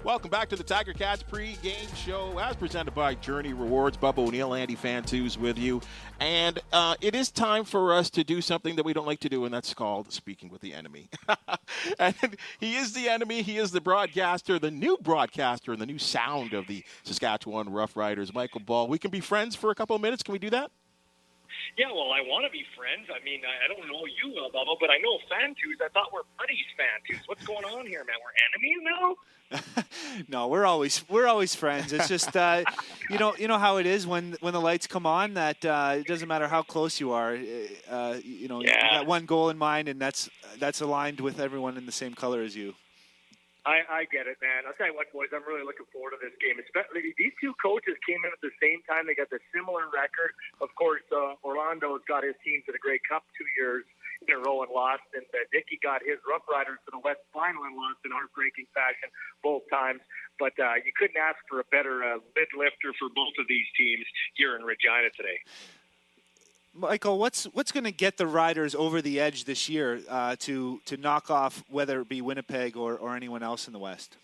Welcome back to the Tiger Cats pre-game show as presented by Journey Rewards. Bubba O'Neill, Andy Fantuz with you. And it is time for us to do something that we don't like to do, and that's called Speaking with the Enemy. And he is the enemy. He is the broadcaster, the new broadcaster, and the new sound of the Saskatchewan Roughriders, Michael Ball. We can be friends for a couple of minutes. Can we do that? Yeah, well, I want to be friends. I mean, I don't know you, Bubba, but I know Fantuz. I thought we're buddies, Fantuz. What's going on here, man? We're enemies now? No, we're always friends. It's just you know how it is when the lights come on. That it doesn't matter how close you are. You got one goal in mind, and that's aligned with everyone in the same color as you. I get it, man. I'll tell you what, boys, I'm really looking forward to this game. Especially these two coaches came in at the same time. They got the similar record. Of course, Orlando's got his team to the Grey Cup 2 years in a row and lost, and Dickey got his Rough Riders to the West Final and lost in heartbreaking fashion both times. But you couldn't ask for a better lid lifter for both of these teams here in Regina today. Michael, what's going to get the Riders over the edge this year to knock off whether it be Winnipeg or anyone else in the West?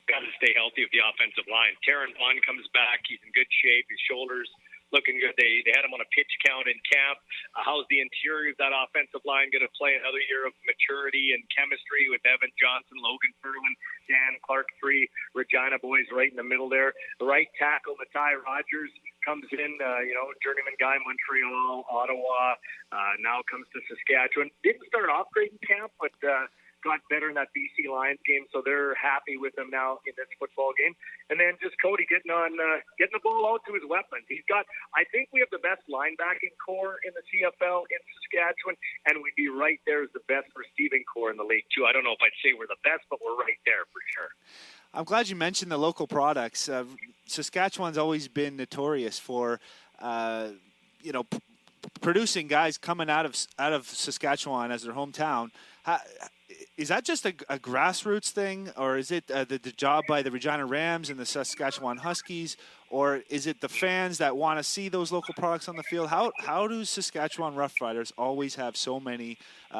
Got to stay healthy with the offensive line. Taron Vaughn comes back. He's in good shape. His shoulders looking good. They had him on a pitch count in camp. How's the interior of that offensive line going to play another year of maturity and chemistry with Evan Johnson, Logan Ferlin, Dan Clark, three Regina boys right in the middle there. The right tackle, Matai Rogers, comes in, journeyman guy, Montreal, Ottawa, now comes to Saskatchewan. Didn't start off great in camp, but got better in that BC Lions game, so they're happy with him now in this football game. And then just Cody getting the ball out to his weapons. I think we have the best linebacking core in the CFL in Saskatchewan, and we'd be right there as the best receiving core in the league, too. I don't know if I'd say we're the best, but we're right there for sure. I'm glad you mentioned the local products. Saskatchewan's always been notorious for, producing guys coming out of Saskatchewan as their hometown. Is that just a grassroots thing, or is it the job by the Regina Rams and the Saskatchewan Huskies, or is it the fans that want to see those local products on the field? How do Saskatchewan Roughriders always have so many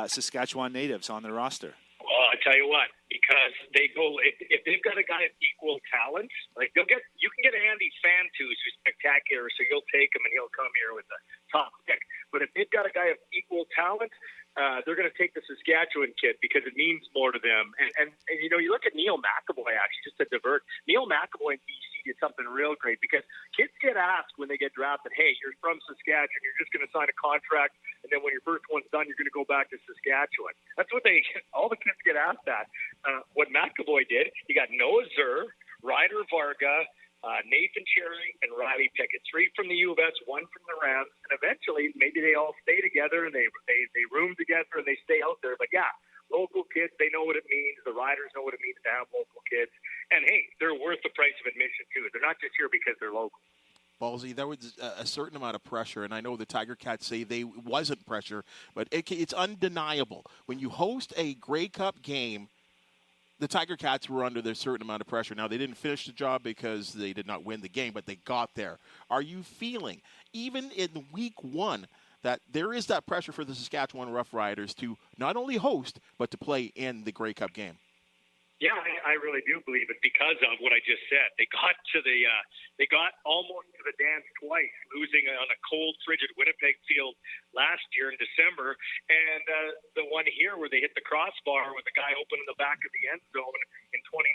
Saskatchewan natives on their roster? Well, I tell you what, because they go if they've got a guy of equal talent, like you can get Andy Fantuz who's spectacular, so you'll take him and he'll come here with the top pick. But if they've got a guy of equal talent, they're going to take the Saskatchewan kid because it means more to them. And you look at Neil McAvoy, actually, just to divert. Neil McAvoy in BC did something real great because kids get asked when they get drafted, hey, you're from Saskatchewan, you're just going to sign a contract, and then when your first one's done, you're going to go back to Saskatchewan. That's what all the kids get asked that. What McAvoy did, he got Noah Zur, Ryder Varga, Nathan Cherry, and Riley Pickett. Three from the U of S, one from the Rams, and eventually maybe they all stay together and they room together and they stay out there. But yeah, local kids, they know what it means. The Riders know what it means to have local kids. And hey, they're worth the price of admission too. They're not just here because they're local. Ballsy, there was a certain amount of pressure, and I know the Tiger Cats say they wasn't pressure, but it's undeniable. When you host a Grey Cup game, the Tiger Cats were under a certain amount of pressure. Now, they didn't finish the job because they did not win the game, but they got there. Are you feeling, even in week one, that there is that pressure for the Saskatchewan Roughriders to not only host, but to play in the Grey Cup game? Yeah, I really do believe it because of what I just said. They got almost to the dance twice, losing on a cold, frigid Winnipeg field last year in December, and the one here where they hit the crossbar with the guy open in the back of the end zone in 2019,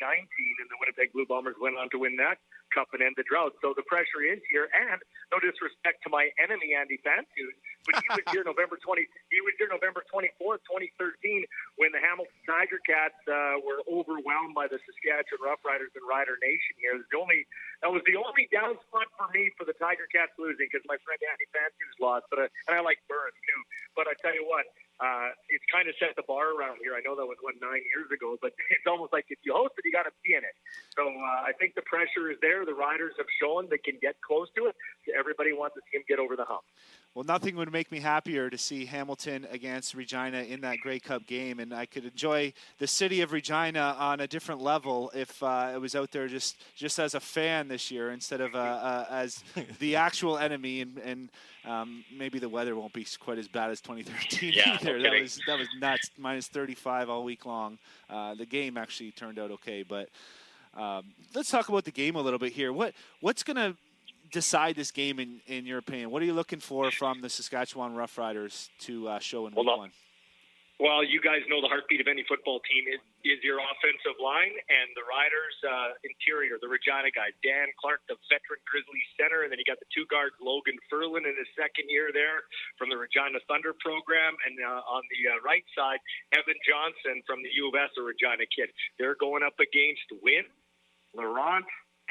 and the Winnipeg Blue Bombers went on to win that cup and end the drought. So the pressure is here, and no disrespect to my enemy Andy Fantuz, but he was here November 24th, 2013, when the Hamilton Tiger Cats were overwhelmed by the Saskatchewan Roughriders and Rider Nation here. That was the only down spot for me for the Tiger Cats losing because my friend Andy Fantuz lost, and I like Burns too. But I tell you what, it's kind of set the bar around here. I know that was 9 years ago, but it's almost like if you host it, you got to be in it. So I think the pressure is there. The Riders have shown they can get close to it. Everybody wants to see them get over the hump. Well, nothing would make me happier to see Hamilton against Regina in that Grey Cup game, and I could enjoy the city of Regina on a different level if I was out there just as a fan this year instead of as the actual enemy. And maybe the weather won't be quite as bad as 2013 either. No that was nuts. -35 all week long. The game actually turned out okay, but Let's talk about the game a little bit here. What's going to decide this game in your opinion? What are you looking for from the Saskatchewan Roughriders to show in week one? Well, you guys know the heartbeat of any football team is your offensive line, and the Riders' interior, the Regina guys, Dan Clark, the veteran Grizzlies center, and then you got the two guards, Logan Ferlin in his second year there from the Regina Thunder program, and on the right side, Evan Johnson from the U of S, a Regina kid. They're going up against Wynn, Laurent,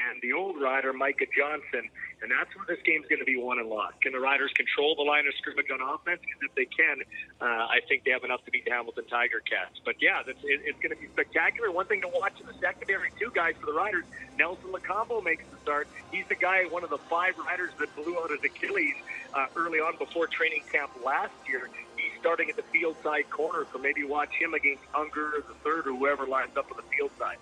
and the old Rider, Micah Johnson, and that's where this game's going to be won and lost. Can the Riders control the line of scrimmage on offense? Because if they can, I think they have enough to beat the Hamilton Tiger Cats. But yeah, it's going to be spectacular. One thing to watch in the secondary, two guys for the Riders. Nelson Lacombo makes the start. He's the guy, one of the 5 Riders that blew out his Achilles early on before training camp last year. He's starting at the field side corner, so maybe watch him against Unger, the third, or whoever lines up on the field side.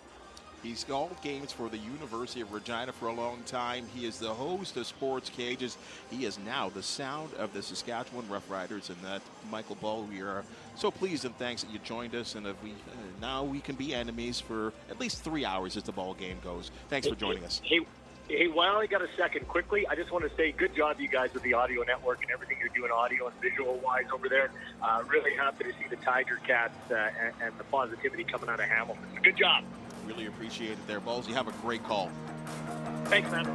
He's called games for the University of Regina for a long time. He is the host of Sports Cages. He is now the sound of the Saskatchewan Roughriders, and that Michael Ball. We are so pleased and thanks that you joined us. And if now we can be enemies for at least 3 hours as the ball game goes. Thanks for joining us. Hey, while I got a second, quickly, I just want to say good job, you guys, with the audio network and everything you're doing audio and visual-wise over there. Really happy to see the Tiger Cats and the positivity coming out of Hamilton. Good job. Really appreciate it there, Balls. You have a great call. Thanks, man.